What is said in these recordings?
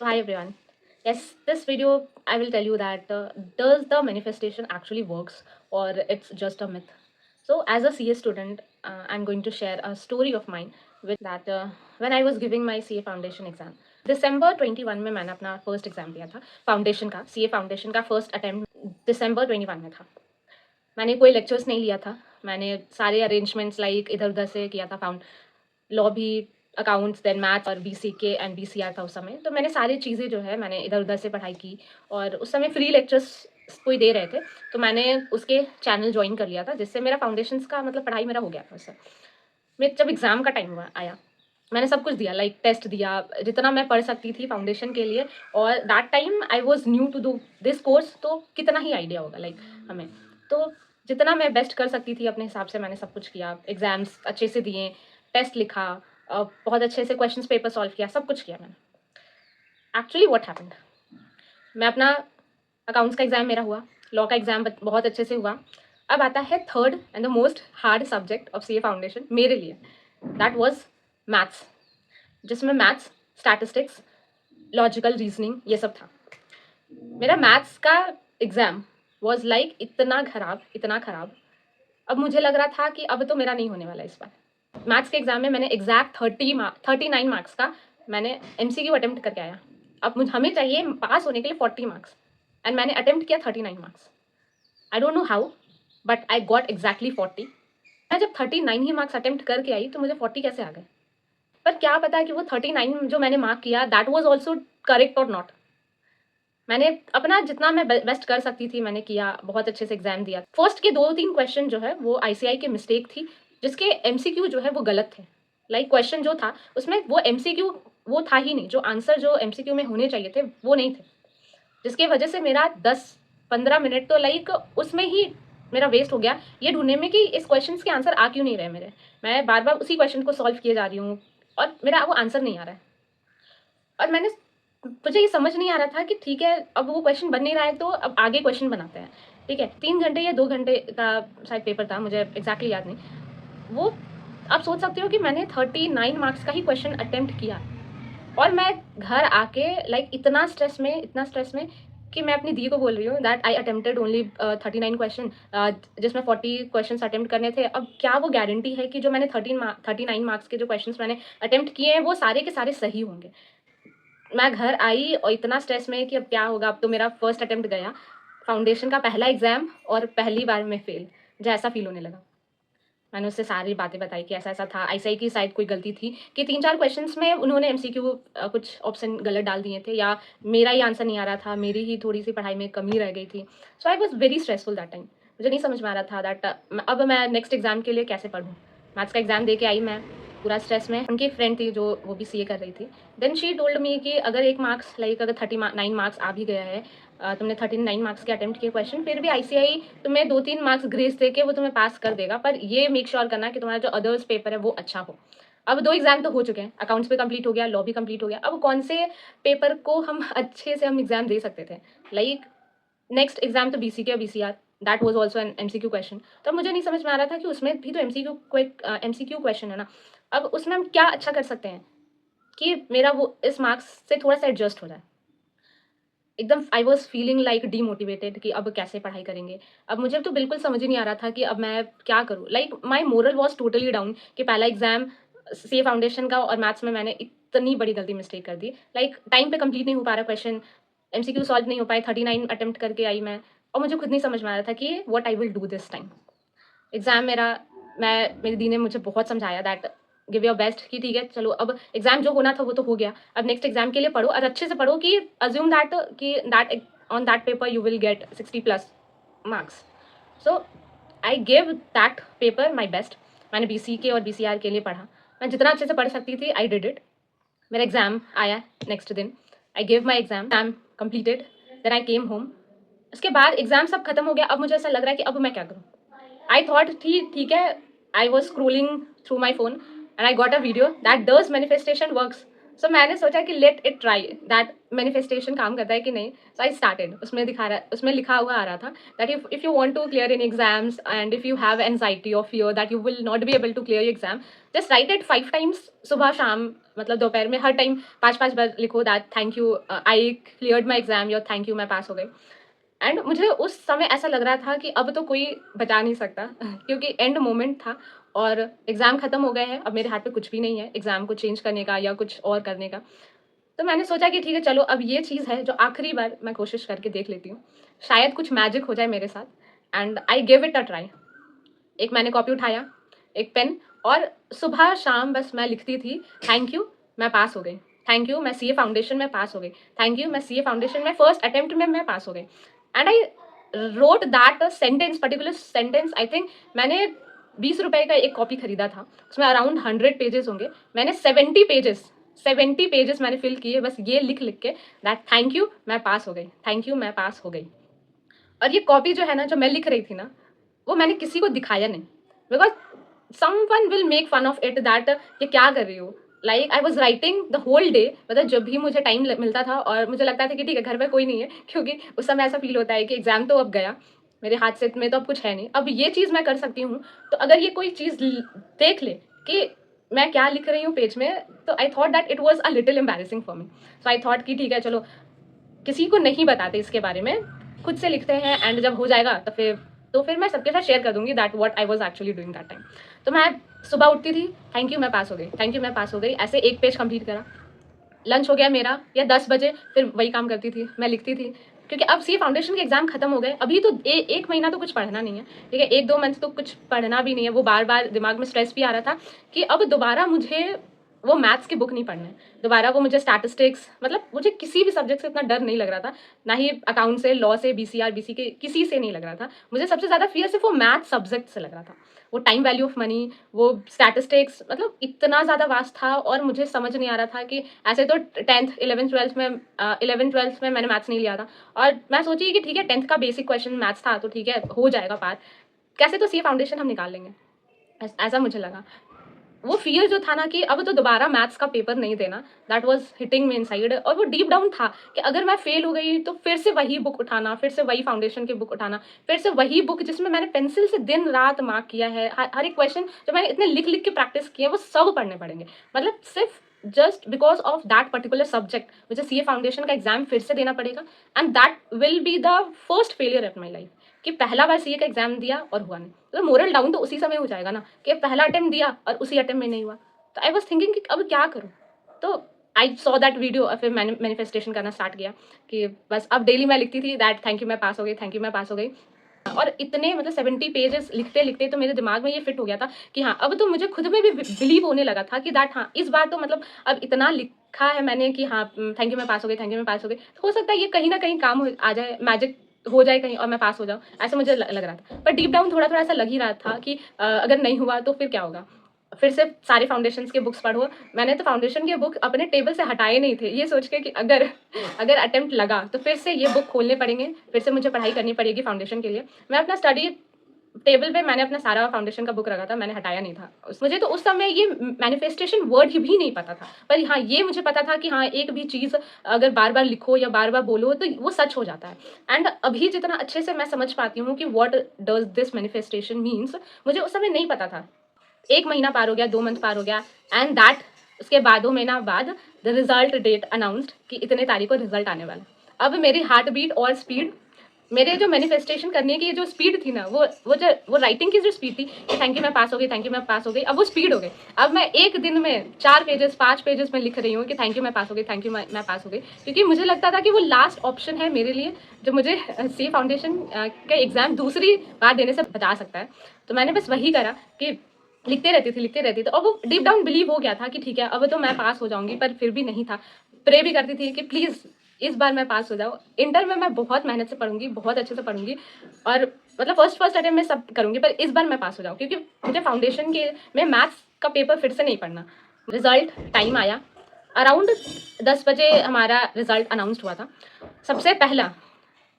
So hi everyone. Yes, this video I will tell you that does the manifestation actually works or it's just a myth. So as a CA student, I'm going to share a story of mine with that when I was giving my CA foundation exam. दिसंबर 21 में मैंने अपना first exam दिया था foundation का CA foundation का first attempt दिसंबर 21 में था. मैंने कोई लेक्चर्स नहीं लिया था. मैंने सारे अरेंजमेंट्स लाइक इधर उधर से किया था. लॉ भी, अकाउंट्स, देन मैथ्स और बीसीके एंड बीसीआर था उस समय. तो मैंने सारी चीज़ें जो है मैंने इधर उधर से पढ़ाई की और उस समय फ्री लेक्चर्स कोई दे रहे थे तो मैंने उसके चैनल ज्वाइन कर लिया था जिससे मेरा फाउंडेशंस का मतलब पढ़ाई मेरा हो गया था उससे. मैं जब एग्ज़ाम का टाइम हुआ आया मैंने सब कुछ दिया लाइक टेस्ट दिया जितना मैं पढ़ सकती थी फाउंडेशन के लिए. और that time I was new to do this course तो कितना ही आइडिया होगा लाइक हमें. तो जितना मैं बेस्ट कर सकती थी अपने हिसाब से मैंने सब कुछ किया. एग्ज़ाम्स अच्छे से दिए, टेस्ट लिखा, बहुत अच्छे से क्वेश्चन पेपर सॉल्व किया, सब कुछ किया मैंने. एक्चुअली व्हाट हैपेंड, मैं अपना अकाउंट्स का एग्ज़ाम मेरा हुआ, लॉ का एग्ज़ाम बहुत अच्छे से हुआ. अब आता है third and the most hard subject of CA foundation मेरे लिए. दैट वाज मैथ्स, जिसमें मैथ्स, स्टैटिस्टिक्स, लॉजिकल रीजनिंग ये सब था. मेरा मैथ्स का एग्ज़ाम वाज लाइक इतना ख़राब, इतना ख़राब. अब मुझे लग रहा था कि अब तो मेरा नहीं होने वाला इस बार. मैथ्स के एग्ज़ाम में मैंने एग्जैक्ट 39 मार्क्स का मैंने एमसीक्यू अटेम्प्ट करके आया. अब हमें चाहिए पास होने के लिए 40 मार्क्स एंड मैंने अटेम्प्ट किया 39 marks. I don't know how but I got exactly 40. मैं जब 39 ही मार्क्स अटेम्प्ट करके आई तो मुझे 40 कैसे आ गए. पर क्या पता कि वो 39 जो मैंने मार्क किया दैट वाज ऑल्सो करेक्ट और नॉट. मैंने अपना जितना मैं बेस्ट कर सकती थी मैंने किया, बहुत अच्छे से एग्जाम दिया. फर्स्ट के 2-3 क्वेश्चन जो है वो आईसीआई के मिस्टेक थी जिसके एमसीक्यू जो है वो गलत थे. लाइक क्वेश्चन जो था उसमें वो एमसीक्यू वो था ही नहीं, जो आंसर जो एमसीक्यू में होने चाहिए थे वो नहीं थे, जिसकी वजह से मेरा 10-15 मिनट तो लाइक उसमें ही मेरा वेस्ट हो गया ये ढूंढने में कि इस क्वेश्चन के आंसर आ क्यों नहीं रहे मेरे. मैं बार बार उसी क्वेश्चन को सॉल्व किए जा रही हूँ और मेरा वो आंसर नहीं आ रहा है. और मुझे ये समझ नहीं आ रहा था कि ठीक है अब वो क्वेश्चन बन नहीं रहा है तो अब आगे क्वेश्चन बनाते हैं. ठीक है, 3 घंटे या 2 घंटे का शायद पेपर था, मुझे एग्जैक्टली याद नहीं. वो आप सोच सकते हो कि मैंने 39 मार्क्स का ही क्वेश्चन अटेम्प्ट किया और मैं घर आके लाइक इतना स्ट्रेस में कि मैं अपनी दी को बोल रही हूँ that I attempted only 39 question, जिसमें 40 क्वेश्चन अटेम्प्ट करने थे. अब क्या वो गारंटी है कि जो मैंने 39 मार्क्स के जो क्वेश्चन मैंने अटेम्प्ट किए हैं वो सारे के सारे सही होंगे. मैं घर आई और इतना स्ट्रेस में कि अब क्या होगा. अब तो मेरा फर्स्ट अटेम्प्ट गया, फाउंडेशन का पहला एग्ज़ाम और पहली बार में फेल. मुझे ऐसा फील होने लगा. मैंने उससे सारी बातें बताई कि ऐसा-ऐसा था, आईसीआई की शायद कोई गलती थी कि 3-4 क्वेश्चन्स में उन्होंने एमसीक्यू कुछ ऑप्शन गलत डाल दिए थे या मेरा ही आंसर नहीं आ रहा था, मेरी ही थोड़ी-सी पढ़ाई में कमी रह गई थी. So I was very stressful that time. मुझे नहीं समझ में आ रहा था दैट अब मैं नेक्स्ट एग्ज़ाम के लिए कैसे पढ़ूँ. मैथ्स का एग्ज़ाम दे के आई मैं पूरा स्ट्रेस में. उनकी एक फ्रेंड थी जो वो भी सीए कर रही थी. देन शी टोल्ड मी कि अगर एक मार्क्स लाइक अगर 39 मार्क्स आ भी गया है, तुमने 39 मार्क्स के अटेम्प्ट किए क्वेश्चन, फिर भी आईसीआई तुम्हें 2-3 मार्क्स ग्रेस दे के वो तुम्हें पास कर देगा, पर ये मेक श्योर करना कि तुम्हारा जो अदर्स पेपर है वो अच्छा हो. अब 2 एग्ज़ाम तो हो चुके हैं, अकाउंट्स भी कंप्लीट हो गया, लॉ भी कंप्लीट हो गया. अब कौन से पेपर को हम अच्छे से हम एग्ज़ाम दे सकते थे. लाइक नेक्स्ट एग्ज़ाम तो बीसीके और BCR, that was also an MCQ question. तो मुझे नहीं समझ में आ रहा था कि उसमें भी तो एमसीक्यू क्वेश्चन है ना. अब उसमें हम क्या अच्छा कर सकते हैं कि मेरा वो इस मार्क्स से थोड़ा-सा एडजस्ट हो जाए. एकदम I was feeling like demotivated कि अब कैसे पढ़ाई करेंगे. अब मुझे तो बिल्कुल समझ ही नहीं आ रहा था कि अब मैं क्या करूँ. Like my moral was totally down कि पहला एग्जाम सी फाउंडेशन का और मैथ्स में मैंने इतनी बड़ी गलती मिस्टेक कर दी. लाइक टाइम पे कंप्लीट नहीं हो पा रहा क्वेश्चन, एमसीक्यू सॉल्व नहीं हो पाए, 39 अटेम्प्ट करके आई मैं और मुझे खुद नहीं समझ में आ रहा था कि what I will do this time. Exam मेरी दी ने मुझे बहुत समझाया दैट गिव योर बेस्ट कि ठीक है चलो अब एग्ज़ाम जो होना था वो तो हो गया. अब नेक्स्ट एग्ज़ाम के लिए पढ़ो और अच्छे से पढ़ो कि अज्यूम दैट कि that on that paper you will get 60 plus marks. So I give that paper my best. मैंने बीसीके और बीसीआर के लिए पढ़ा. मैं जितना अच्छे से पढ़ सकती थी आई डिड इट. मेरा एग्ज़ाम आया नेक्स्ट दिन. I give my exam completed. Then I came home. उसके बाद एग्ज़ाम सब खत्म हो गया. अब मुझे ऐसा लग रहा है कि अब मैं क्या करूँ. I thought ठीक है, I was scrolling through my phone and I got a video that does manifestation works. सो मैंने सोचा कि let it try that manifestation काम करता है कि नहीं. So I started. उसमें लिखा हुआ आ रहा था that if you want to clear in exams and if you have anxiety और fear that you will not be able to clear exam, just write it 5 times, सुबह शाम, मतलब दोपहर में, हर टाइम 5 5 बार लिखो that thank you I cleared my exam, या thank you मैं pass हो गई. एंड मुझे उस समय ऐसा लग रहा था कि अब तो कोई बचा नहीं सकता क्योंकि एंड मोमेंट था और एग्ज़ाम ख़त्म हो गए हैं. अब मेरे हाथ पे कुछ भी नहीं है एग्ज़ाम को चेंज करने का या कुछ और करने का. तो मैंने सोचा कि ठीक है, चलो अब ये चीज़ है जो आखिरी बार मैं कोशिश करके देख लेती हूँ. शायद कुछ मैजिक हो जाए मेरे साथ. And I give it a try. एक मैंने कॉपी उठाया, एक पेन, और सुबह शाम बस मैं लिखती थी थैंक यू मैं पास हो गई, थैंक यू मैं सीए फाउंडेशन में पास हो गई, थैंक यू मैं सीए फाउंडेशन में फर्स्ट अटेम्प्ट में मैं पास हो गई. And I wrote that sentence, particular sentence. I think मैंने 20 रुपए का एक कॉपी खरीदा था, उसमें अराउंड 100 पेजेस होंगे. मैंने 70 पेजेस मैंने फिल किए बस ये लिख लिख के दैट थैंक यू मैं पास हो गई, थैंक यू मैं पास हो गई. और ये कॉपी जो है ना, जो मैं लिख रही थी ना, वो मैंने किसी को दिखाया नहीं, because someone will make fun of it that ये क्या कर रही हो. Like I was writing the whole day, मतलब जब भी मुझे टाइम मिलता था और मुझे लगता था कि ठीक है घर में कोई नहीं है, क्योंकि उस समय ऐसा फील होता है कि एग्जाम तो अब गया, मेरे हाथ से में तो अब कुछ है नहीं, अब ये चीज़ मैं कर सकती हूँ. तो अगर ये कोई चीज़ देख ले कि मैं क्या लिख रही हूँ पेज में, तो I thought that it was a little embarrassing for me. So I thought कि ठीक है चलो, किसी को नहीं बताते इसके बारे में, खुद से लिखते हैं, एंड जब हो जाएगा तो फिर मैं सबके साथ शेयर कर दूंगी that what I was actually doing that time. तो मैं सुबह उठती थी, थैंक यू मैं पास हो गई, थैंक यू मैं पास हो गई, ऐसे एक पेज कंप्लीट करा. लंच हो गया मेरा या 10 बजे, फिर वही काम करती थी, मैं लिखती थी. क्योंकि अब सी फाउंडेशन के एग्जाम खत्म हो गए, अभी तो एक महीना तो कुछ पढ़ना नहीं है, ठीक है, 1 2 मंथ तो कुछ पढ़ना भी नहीं है. वो बार बार दिमाग में स्ट्रेस भी आ रहा था कि अब दोबारा मुझे वो मैथ्स की बुक नहीं पढ़ना है, दोबारा वो मुझे स्टैटिस्टिक्स, मतलब मुझे किसी भी सब्जेक्ट से इतना डर नहीं लग रहा था, ना ही अकाउंट से, लॉ से, बीसीआर बीसी के किसी से नहीं लग रहा था. मुझे सबसे ज़्यादा फियर सिर्फ वो मैथ सब्जेक्ट से लग रहा था. वो टाइम वैल्यू ऑफ मनी, वो स्टैटिस्टिक्स, मतलब इतना ज़्यादा वास्ट था और मुझे समझ नहीं आ रहा था कि ऐसे तो 11th 12th में मैंने मैथ्स नहीं लिया था. और मैं सोची कि ठीक है 10th का बेसिक क्वेश्चन मैथ्स था तो ठीक है हो जाएगा पार, कैसे तो सी फाउंडेशन हम निकाल लेंगे, ऐसा मुझे लगा. वो फियर जो था ना कि अब तो दोबारा मैथ्स का पेपर नहीं देना, that was hitting me inside. और वो डीप डाउन था कि अगर मैं फेल हो गई तो फिर से वही बुक उठाना, फिर से वही फाउंडेशन की बुक उठाना, फिर से वही बुक जिसमें मैंने पेंसिल से दिन रात मार्क किया है, हर एक क्वेश्चन जो मैंने इतने लिख लिख के प्रैक्टिस किया है वो सब पढ़ने पड़ेंगे. मतलब सिर्फ just because of that particular subject मुझे सीए फाउंडेशन का एग्जाम फिर से देना पड़ेगा. And that will be the first failure of my life कि पहला बार सीए का एग्जाम दिया और हुआ नहीं. तो मोरल डाउन तो उसी समय हो जाएगा ना कि पहला अटेम्प्ट दिया और उसी अटेम्प्ट में नहीं हुआ. तो आई वॉज थिंकिंग कि अब क्या करूँ. तो आई सॉ दैट वीडियो और फिर मैंने मैनिफेस्टेशन करना स्टार्ट किया कि बस अब डेली मैं लिखती थी दैट थैंक यू मैं पास हो गई, थैंक यू मैं पास हो गई. और इतने मतलब 70 पेजेस लिखते लिखते तो मेरे दिमाग में ये फिट हो गया था कि हाँ अब तो मुझे खुद में भी बिलीव होने लगा था कि दैट हाँ इस बार तो मतलब अब इतना लिखा है मैंने कि हाँ थैंक यू मैं पास हो गई, थैंक यू मैं पास हो गई. हो सकता है ये कहीं ना कहीं काम आ जाए, मैजिक हो जाए कहीं और मैं पास हो जाऊँ, ऐसे मुझे लग रहा था. पर डीप डाउन थोड़ा थोड़ा ऐसा लग ही रहा था कि अगर नहीं हुआ तो फिर क्या होगा, फिर से सारे फाउंडेशंस के बुक्स पढ़ो. मैंने तो फाउंडेशन के बुक अपने टेबल से हटाए नहीं थे, ये सोच के कि अगर अगर अटेम्प्ट लगा तो फिर से ये बुक खोलने पड़ेंगे, फिर से मुझे पढ़ाई करनी पड़ेगी फाउंडेशन के लिए. मैं अपना स्टडी टेबल पे मैंने अपना सारा फाउंडेशन का बुक रखा था, मैंने हटाया नहीं था. मुझे तो उस समय ये मैनिफेस्टेशन वर्ड भी नहीं पता था, पर हाँ ये मुझे पता था कि हाँ एक भी चीज़ अगर बार बार लिखो या बार बार बोलो तो वो सच हो जाता है. एंड अभी जितना अच्छे से मैं समझ पाती हूँ कि what does this manifestation means, मुझे उस समय नहीं पता था. 1 महीना पार हो गया, 2 मंथ पार हो गया, एंड दैट उसके बाद 2 महीना बाद द रिजल्ट डेट अनाउंस्ड कि इतने तारीख को रिजल्ट आने वाला. अब मेरी हार्ट बीट और स्पीड, मेरे जो मैनिफेस्टेशन करने की जो स्पीड थी ना, वो राइटिंग की जो स्पीड थी कि थैंक यू मैं पास हो गई, थैंक यू मैं पास हो गई, अब वो स्पीड हो गई. अब मैं एक दिन में 4 पेजेस 5 पेजेस में लिख रही हूँ कि थैंक यू मैं पास हो गई, थैंक यू मैं पास हो गई. क्योंकि मुझे लगता था कि वो लास्ट ऑप्शन है मेरे लिए जो मुझे सी फाउंडेशन का एग्ज़ाम दूसरी बार देने से बचा सकता है. तो मैंने बस वही करा कि लिखते रहती थी और वो डीप डाउन बिलीव हो गया था कि ठीक है अब तो मैं पास हो जाऊंगी, पर फिर भी नहीं था. प्रे भी करती थी कि प्लीज़ इस बार मैं पास हो जाऊँ. इंटर में मैं बहुत मेहनत से पढ़ूंगी, बहुत अच्छे से पढ़ूंगी और मतलब फर्स्ट अटेम्प्ट में सब करूंगी, पर इस बार मैं पास हो जाऊँ क्योंकि मुझे फाउंडेशन के में मैथ्स का पेपर फिर से नहीं पढ़ना. रिजल्ट टाइम आया, अराउंड 10 बजे हमारा रिजल्ट अनाउंस्ड हुआ था. सबसे पहला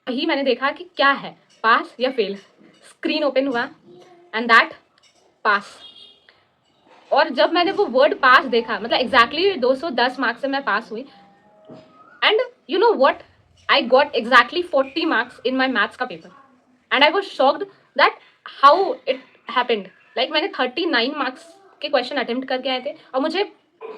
वही मैंने देखा कि क्या है, पास या फेल. स्क्रीन ओपन हुआ एंड दैट पास. और जब मैंने वो वर्ड पास देखा, मतलब एग्जैक्टली 210 मार्क्स से मैं पास हुई। And you know what, I got exactly 40 marks in my maths का paper. And I was shocked that how it happened. Like मैंने 39 मार्क्स के क्वेश्चन अटेम्प्ट करके आए थे, और मुझे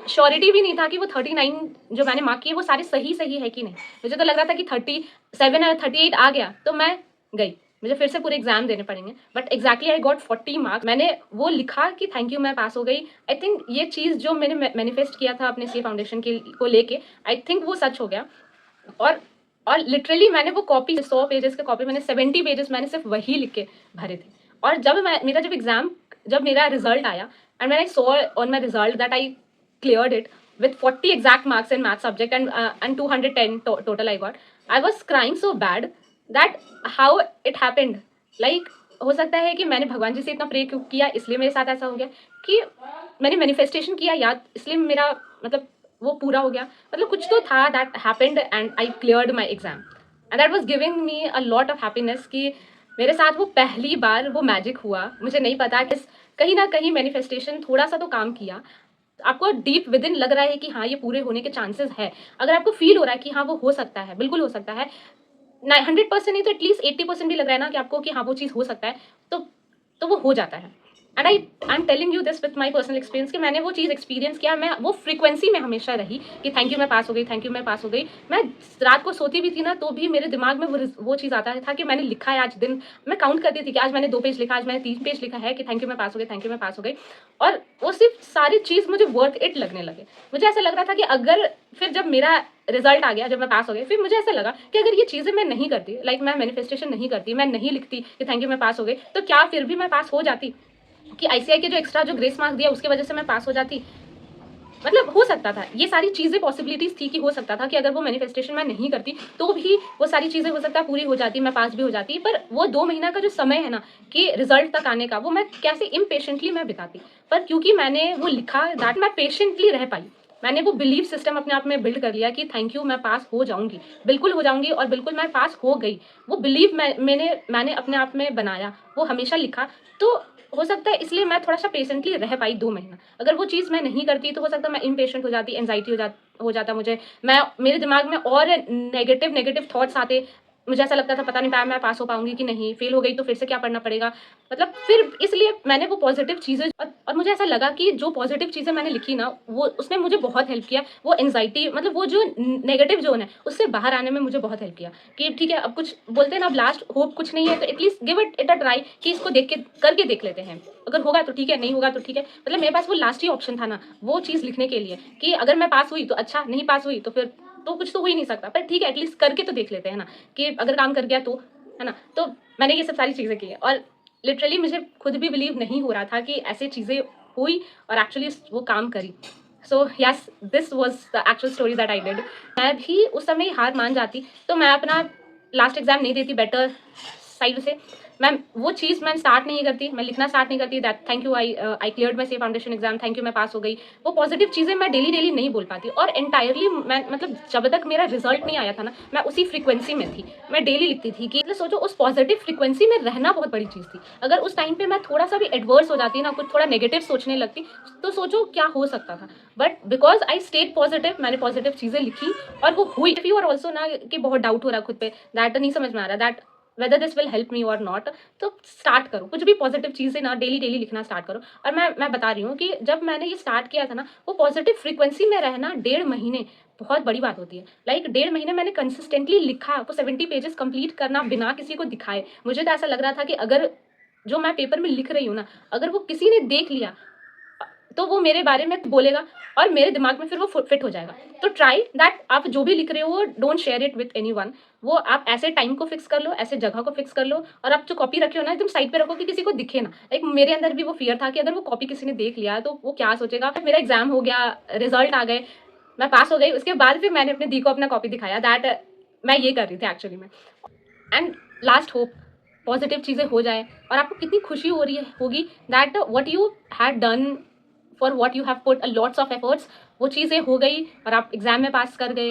श्योरिटी भी नहीं था कि वो 39 जो मैंने मार्क किए वो सारे सही सही है कि नहीं। मुझे तो लग रहा था कि 37 या 38 आ गया तो मैं गई, मुझे फिर से पूरे एग्जाम देने पड़ेंगे। But exactly I got 40 marks. मैंने वो लिखा कि थैंक यू मैं पास हो गई। आई थिंक ये चीज़ जो मैंने मैनिफेस्ट किया था अपने सी फाउंडेशन के को लेके, आई थिंक वो सच हो गया। और और लिटरली मैंने वो कॉपी 100 पेजेस की कॉपी मैंने 70 पेजेस मैंने सिर्फ वही लिख के भरे थे। और जब मेरा रिजल्ट आया एंड मैंने saw on my result that I cleared it with 40 exact marks in math subject and 210 total I got. I was crying so bad that how it happened. Like हो सकता है कि मैंने भगवान जी से इतना प्रे किया इसलिए मेरे साथ ऐसा हो गया, कि मैंने मैनिफेस्टेशन किया याद इसलिए मेरा मतलब वो पूरा हो गया। मतलब कुछ तो था that happened and I cleared my exam and that was giving me a lot of happiness कि मेरे साथ वो पहली बार वो मैजिक हुआ। मुझे नहीं पता कि कहीं ना कहीं मैनिफेस्टेशन थोड़ा सा तो काम किया। आपको डीप विद इन लग रहा है कि हाँ ये पूरे होने के चांसेस है, अगर आपको फील हो रहा है कि हाँ वो हो सकता है, बिल्कुल हो सकता है, 100% नहीं तो एटलीस्ट 80% भी लग रहा है ना कि आपको कि हाँ वो चीज़ हो सकता है, तो वो हो जाता है। And I am telling you this with my personal experience कि मैंने वो चीज़ एक्सपीरियंस किया। मैं वो फ्रीक्वेंसी में हमेशा रही कि थैंक यू मैं पास हो गई, थैंक यू मैं पास हो गई। मैं रात को सोती भी थी ना तो भी मेरे दिमाग में वो चीज़ आता था कि मैंने लिखा है आज दिन, मैं काउंट करती थी कि आज मैंने 2 पेज लिखा, आज मैंने 3 पेज लिखा है कि थैंक यू मैं पास हो गई, थैंक यू मैं पास हो गई। और वो सिर्फ सारी चीज़ मुझे वर्थ इट लगने लगे। मुझे ऐसा लग रहा था कि अगर फिर जब मेरा रिजल्ट आ गया, जब मैं पास हो गई, फिर मुझे ऐसा लगा कि अगर ये चीज़ें मैं नहीं करती, लाइक मैं मैनिफेस्टेशन नहीं करती, मैं नहीं लिखती कि थैंक यू मैं पास हो गई, तो क्या फिर भी मैं पास हो जाती? कि आईसीआई के जो एक्स्ट्रा जो ग्रेस मार्क्स दिया उसके वजह से मैं पास हो जाती? मतलब हो सकता था, ये सारी चीज़ें पॉसिबिलिटीज़ थी कि हो सकता था कि अगर वो मैनिफेस्टेशन मैं नहीं करती तो भी वो सारी चीज़ें हो सकता है पूरी हो जाती, मैं पास भी हो जाती। पर वो 2 महीना का जो समय है ना कि रिजल्ट तक आने का, वो मैं कैसे इम्पेशेंटली मैं बिताती। पर क्योंकि मैंने वो लिखा दैट मैं पेशेंटली रह पाई। मैंने वो बिलीव सिस्टम अपने आप में बिल्ड कर लिया कि थैंक यू मैं पास हो जाऊंगी, बिल्कुल हो जाऊंगी, और बिल्कुल मैं पास हो गई। वो बिलीव मैंने अपने आप में बनाया, वो हमेशा लिखा। तो हो सकता है इसलिए मैं थोड़ा सा पेशेंटली रह पाई 2 महीना। अगर वो चीज़ मैं नहीं करती तो हो सकता है मैं इम्पेशेंट हो जाती, एंग्जाइटी हो जाता मुझे, मैं मेरे दिमाग में और नेगेटिव थॉट्स आते। मुझे ऐसा लगता था पता नहीं मैं पास हो पाऊंगी कि नहीं, फेल हो गई तो फिर से क्या पढ़ना पड़ेगा। मतलब फिर इसलिए मैंने वो पॉजिटिव चीज़ें, और मुझे ऐसा लगा कि जो पॉजिटिव चीज़ें मैंने लिखी ना वो उसने मुझे बहुत हेल्प किया। वो एंग्जाइटी मतलब वो जो नेगेटिव जोन है उससे बाहर आने में मुझे बहुत हेल्प किया कि ठीक है अब कुछ बोलते हैं ना, अब लास्ट होप कुछ नहीं है तो at least give it a try कि इसको देख के करके देख लेते हैं, अगर होगा तो ठीक है, नहीं होगा तो ठीक है। मतलब मेरे पास वो लास्ट ही ऑप्शन था ना वो चीज़ लिखने के लिए कि अगर मैं पास हुई तो अच्छा, नहीं पास हुई तो फिर तो कुछ तो हो ही नहीं सकता, पर ठीक है एटलीस्ट करके तो देख लेते हैं ना कि अगर काम कर गया तो, है ना। तो मैंने ये सब सारी चीज़ें की और लिटरली मुझे खुद भी बिलीव नहीं हो रहा था कि ऐसे चीज़ें हुई और एक्चुअली वो काम करी। So yes, this was the actual story that I did. मैं भी उस समय हार मान जाती तो मैं अपना लास्ट एग्जाम नहीं देती बेटर साइड से। मैं वो चीज़ मैं स्टार्ट नहीं करती, मैं लिखना स्टार्ट नहीं करती that thank you I cleared my CA foundation exam, thank you मैं पास हो गई। वो पॉजिटिव चीज़ें मैं डेली डेली नहीं बोल पाती और एंटायरली मैं मतलब जब तक मेरा रिजल्ट नहीं आया था ना मैं उसी फ्रीक्वेंसी में थी। मैं डेली लिखती थी कि मतलब सोचो उस पॉजिटिव फ्रीक्वेंसी में रहना बहुत बड़ी चीज़ थी। अगर उस टाइम पे मैं थोड़ा सा भी एडवर्स हो जाती ना, कुछ थोड़ा नेगेटिव सोचने लगती तो सोचो क्या हो सकता था। But because I stayed positive, मैंने पॉजिटिव चीज़ें लिखी और वो हुई। इफ यू आर ऑल्सो ना कि बहुत डाउट हो रहा है खुद पे, दैट नहीं समझ में आ रहा that whether this will help me और नॉट, तो स्टार्ट करो कुछ भी पॉजिटिव चीज़ें ना डेली डेली लिखना स्टार्ट करो। और मैं बता रही हूँ कि जब मैंने ये स्टार्ट किया था ना वो पॉजिटिव फ्रीक्वेंसी में रहना 1.5 महीने बहुत बड़ी बात होती है। लाइक 1.5 महीने मैंने कंसिस्टेंटली लिखा, वो 70 पेजेस कंप्लीट करना बिना किसी को दिखाए। मुझे तो ऐसा लग रहा था कि अगर जो मैं पेपर में लिख रही हूँ ना अगर वो किसी ने देख लिया तो वो मेरे बारे में बोलेगा और मेरे दिमाग में फिर वो फिट हो जाएगा। तो ट्राई दैट आप जो भी लिख रहे हो don't share it with anyone. वो आप ऐसे टाइम को फिक्स कर लो, ऐसे जगह को फिक्स कर लो और आप जो कॉपी रखे हो ना एकदम साइड पे रखो कि किसी को दिखे ना। एक मेरे अंदर भी वो फियर था कि अगर वो कॉपी किसी ने देख लिया तो वो क्या सोचेगा। फिर मेरा एग्जाम हो गया, रिजल्ट आ गए, मैं पास हो गई। उसके बाद फिर मैंने अपने दी को अपना कॉपी दिखाया दैट मैं ये कर रही थी एक्चुअली में। एंड लास्ट होप पॉजिटिव चीज़ें हो जाए और आपको कितनी खुशी हो रही है होगी that what you had done for what you have put a lots of efforts, वो चीज़ें हो गई और आप एग्जाम में पास कर गए।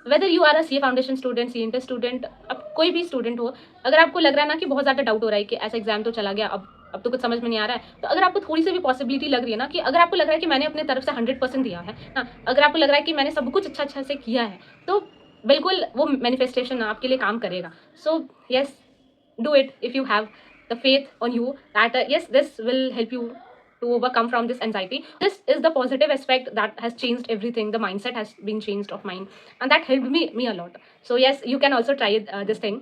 Whether you are a CA foundation student, CA inter student, अब कोई भी स्टूडेंट हो, अगर आपको लग रहा है ना कि बहुत ज़्यादा डाउट हो रहा है कि ऐसा एग्जाम तो चला गया अब अब तो कुछ समझ में नहीं आ रहा है। तो अगर आपको थोड़ी सी भी पॉसिबिलिटी लग रही है ना, कि अगर आपको लग रहा है कि मैंने अपने तरफ से 100% दिया है ना, अगर आपको लग रहा है कि मैंने सब कुछ अच्छा से किया है, तो बिल्कुल वो मैनिफेस्टेशन आपके लिए काम करेगा। So yes, do it if you have the faith on you that yes, this will help you to overcome from this anxiety. This is the positive aspect that has changed everything. The mindset has been changed of mine, and that helped me a lot. So yes, you can also try this thing.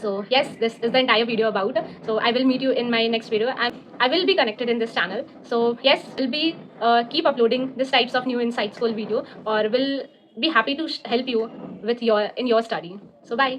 So yes, this is the entire video about. So I will meet you in my next video, and I will be connected in this channel. So yes, will be keep uploading this types of new insightful video, or will be happy to help you with your in your study. So bye.